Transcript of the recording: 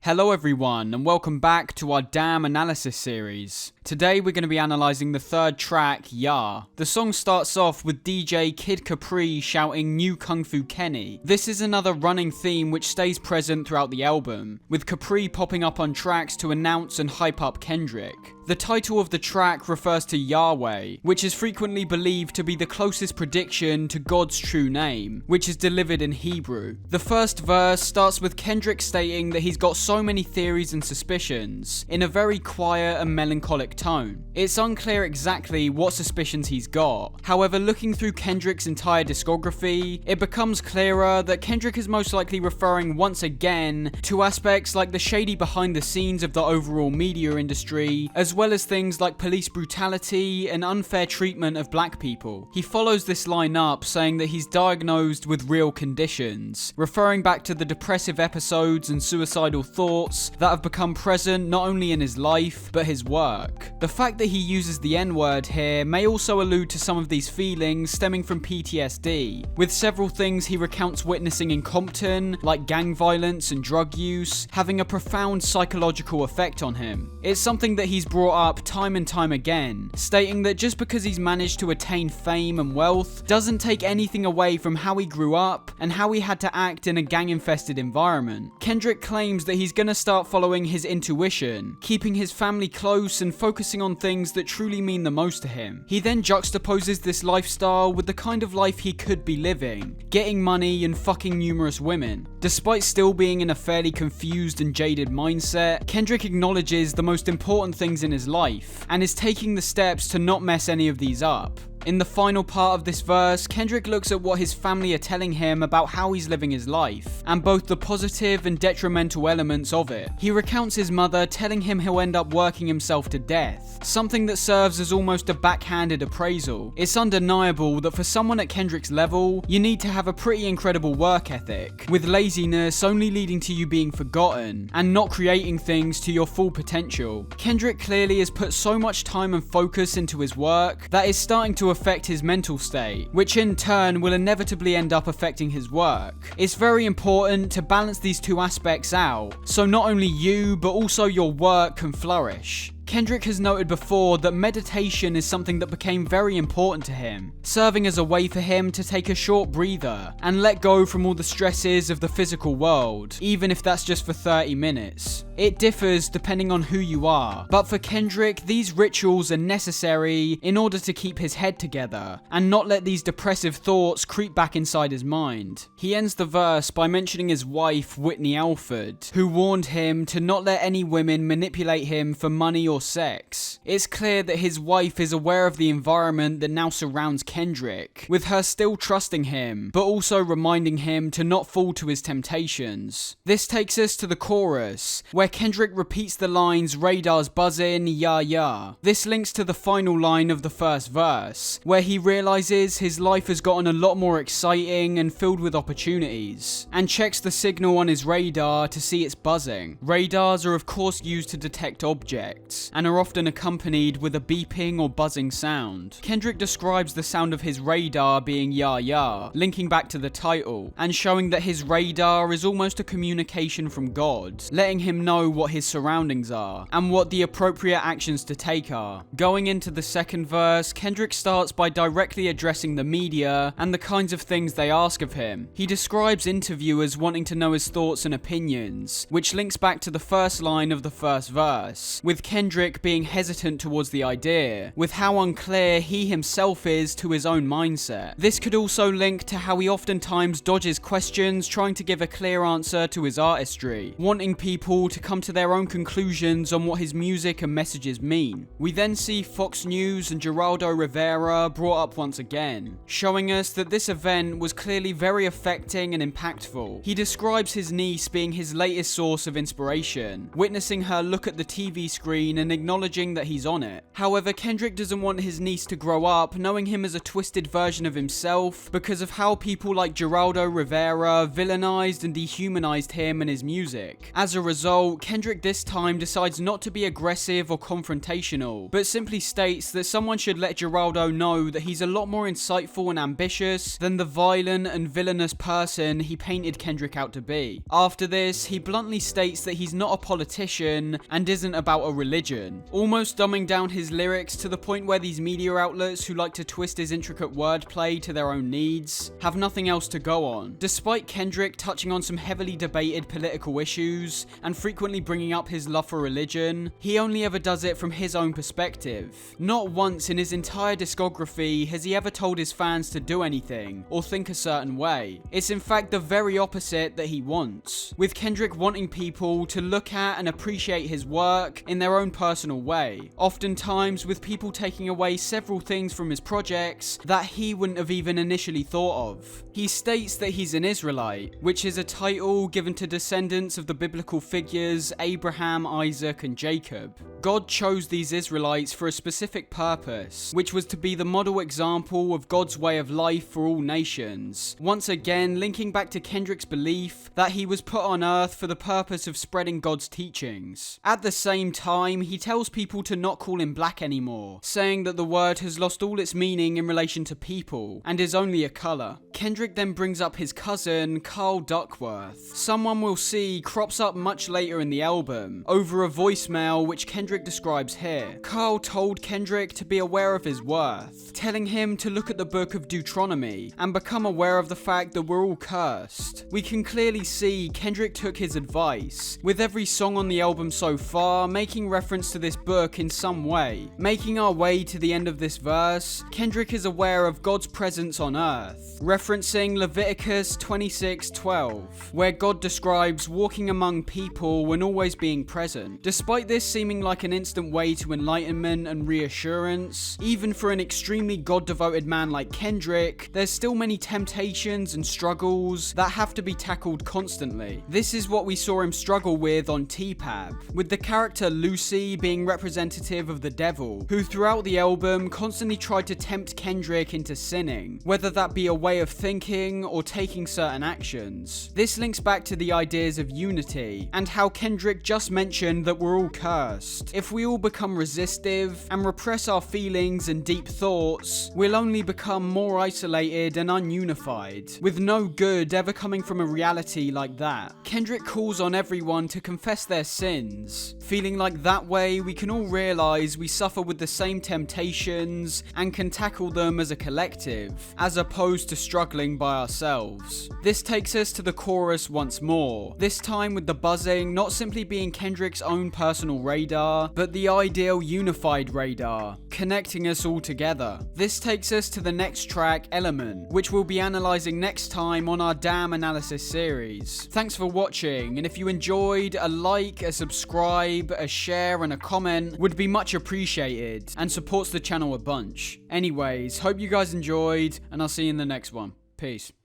Hello everyone, and welcome back to our Damn analysis series. Today we're going to be analysing the third track, YAH. The song starts off with DJ Kid Capri shouting "New Kung Fu Kenny." This is another running theme which stays present throughout the album, with Capri popping up on tracks to announce and hype up Kendrick. The title of the track refers to Yahweh, which is frequently believed to be the closest prediction to God's true name, which is delivered in Hebrew. The first verse starts with Kendrick stating that he's got so many theories and suspicions, in a very quiet and melancholic tone. It's unclear exactly what suspicions he's got. However, looking through Kendrick's entire discography, it becomes clearer that Kendrick is most likely referring once again to aspects like the shady behind the scenes of the overall media industry, as well as things like police brutality and unfair treatment of black people. He follows this line up saying that he's diagnosed with real conditions, referring back to the depressive episodes and suicidal thoughts that have become present not only in his life, but his work. The fact that he uses the N-word here may also allude to some of these feelings stemming from PTSD, with several things he recounts witnessing in Compton, like gang violence and drug use, having a profound psychological effect on him. It's something that he's brought up time and time again, stating that just because he's managed to attain fame and wealth doesn't take anything away from how he grew up and how he had to act in a gang-infested environment. Kendrick claims that he's gonna start following his intuition, keeping his family close and focusing on things that truly mean the most to him. He then juxtaposes this lifestyle with the kind of life he could be living, getting money and fucking numerous women. Despite still being in a fairly confused and jaded mindset, Kendrick acknowledges the most important things in his life and is taking the steps to not mess any of these up. In the final part of this verse, Kendrick looks at what his family are telling him about how he's living his life, and both the positive and detrimental elements of it. He recounts his mother telling him he'll end up working himself to death, something that serves as almost a backhanded appraisal. It's undeniable that for someone at Kendrick's level, you need to have a pretty incredible work ethic, with laziness only leading to you being forgotten, and not creating things to your full potential. Kendrick clearly has put so much time and focus into his work that is starting to affect his mental state, which in turn will inevitably end up affecting his work. It's very important to balance these two aspects out, so not only you, but also your work can flourish. Kendrick has noted before that meditation is something that became very important to him, serving as a way for him to take a short breather and let go from all the stresses of the physical world, even if that's just for 30 minutes. It differs depending on who you are, but for Kendrick, these rituals are necessary in order to keep his head together and not let these depressive thoughts creep back inside his mind. He ends the verse by mentioning his wife, Whitney Alford, who warned him to not let any women manipulate him for money or sex. It's clear that his wife is aware of the environment that now surrounds Kendrick, with her still trusting him, but also reminding him to not fall to his temptations. This takes us to the chorus, where Kendrick repeats the lines "Radar's buzzing, yah yah." This links to the final line of the first verse, where he realizes his life has gotten a lot more exciting and filled with opportunities, and checks the signal on his radar to see it's buzzing. Radars are of course used to detect objects, and are often accompanied with a beeping or buzzing sound. Kendrick describes the sound of his radar being yah yah, linking back to the title, and showing that his radar is almost a communication from God, letting him know what his surroundings are, and what the appropriate actions to take are. Going into the second verse, Kendrick starts by directly addressing the media and the kinds of things they ask of him. He describes interviewers wanting to know his thoughts and opinions, which links back to the first line of the first verse, with Kendrick being hesitant towards the idea, with how unclear he himself is to his own mindset. This could also link to how he oftentimes dodges questions trying to give a clear answer to his artistry, wanting people to come to their own conclusions on what his music and messages mean. We then see Fox News and Geraldo Rivera brought up once again, showing us that this event was clearly very affecting and impactful. He describes his niece being his latest source of inspiration, witnessing her look at the TV screen and acknowledging that he's on it. However, Kendrick doesn't want his niece to grow up knowing him as a twisted version of himself because of how people like Geraldo Rivera villainized and dehumanized him and his music. As a result, Kendrick this time decides not to be aggressive or confrontational, but simply states that someone should let Geraldo know that he's a lot more insightful and ambitious than the violent and villainous person he painted Kendrick out to be. After this, he bluntly states that he's not a politician and isn't about a religion, almost dumbing down his lyrics to the point where these media outlets who like to twist his intricate wordplay to their own needs have nothing else to go on. Despite Kendrick touching on some heavily debated political issues and frequently bringing up his love for religion, he only ever does it from his own perspective. Not once in his entire discography has he ever told his fans to do anything or think a certain way. It's in fact the very opposite that he wants, with Kendrick wanting people to look at and appreciate his work in their own personal way, oftentimes with people taking away several things from his projects that he wouldn't have even initially thought of. He states that he's an Israelite, which is a title given to descendants of the biblical figures Abraham, Isaac, and Jacob. God chose these Israelites for a specific purpose, which was to be the model example of God's way of life for all nations, once again linking back to Kendrick's belief that he was put on earth for the purpose of spreading God's teachings. At the same time, he tells people to not call him black anymore, saying that the word has lost all its meaning in relation to people and is only a colour. Kendrick then brings up his cousin, Carl Duckworth. Someone we'll see crops up much later in the album, over a voicemail which Kendrick describes here. Carl told Kendrick to be aware of his worth, telling him to look at the book of Deuteronomy and become aware of the fact that we're all cursed. We can clearly see Kendrick took his advice, with every song on the album so far making reference to this book in some way. Making our way to the end of this verse, Kendrick is aware of God's presence on earth, referencing Leviticus 26:12, where God describes walking among people and always being present. Despite this seeming like an instant way to enlightenment and reassurance, even for an extremely God-devoted man like Kendrick, there's still many temptations and struggles that have to be tackled constantly. This is what we saw him struggle with on T-Pab, with the character Lucy being representative of the devil, who throughout the album constantly tried to tempt Kendrick into sinning, whether that be a way of thinking or taking certain actions. This links back to the ideas of unity, and how Kendrick just mentioned that we're all cursed. If we all become resistive and repress our feelings and deep thoughts, we'll only become more isolated and ununified, with no good ever coming from a reality like that. Kendrick calls on everyone to confess their sins, feeling like that way we can all realize we suffer with the same temptations and can tackle them as a collective, as opposed to struggling by ourselves. This takes us to the chorus once more, this time with the buzzing not simply being Kendrick's own personal radar, but the ideal unified radar, connecting us all together. This takes us to the next track, Element, which we'll be analysing next time on our Damn Analysis series. Thanks for watching, and if you enjoyed, a like, a subscribe, a share, and a comment would be much appreciated, and supports the channel a bunch. Anyways, hope you guys enjoyed, and I'll see you in the next one. Peace.